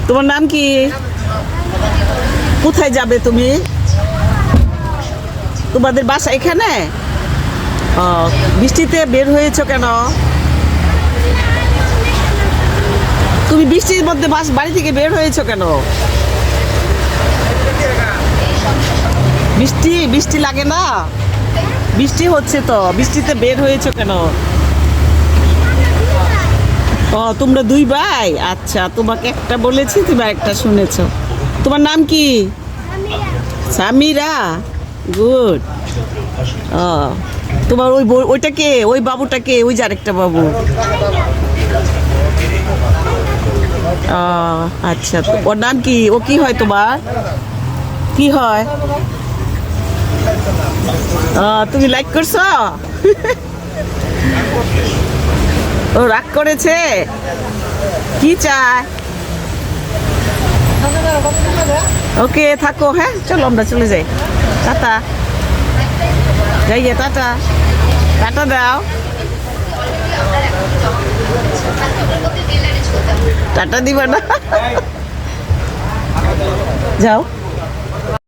তোমার নাম কি? কোথায় যাবে তুমি? তোমাদের বাসা এখানে? ও, বৃষ্টিতে বের হয়েছো কেন? তুমি বৃষ্টির মধ্যে বাড়ি থেকে বের হয়েছো কেন? বৃষ্টি বৃষ্টি লাগে না? বৃষ্টি হচ্ছে তো, বৃষ্টিতে বের হয়েছো কেন? ও, তোমরা দুই ভাই? আচ্ছা, তোমাকে একটা বলেছি, তুমি একটা শুনেছো। তোমার নাম কি? সামিরা। গুড। ও, তোমার ওইটা কে? ওই বাবুটা কে? ওই যে আরেকটা বাবু। ও, আচ্ছা, ওর নাম কি? ও কি হয় তোমার? কি হয়? তুমি লাইক করছো? ও রাগ করেছে? কি চায়? ওকে, থাকো। হ্যাঁ, চলো আমরা চলে যাই। টাটা। যাই গে, টাটা। টাটা দাও। টাটা দিবা না? যাও।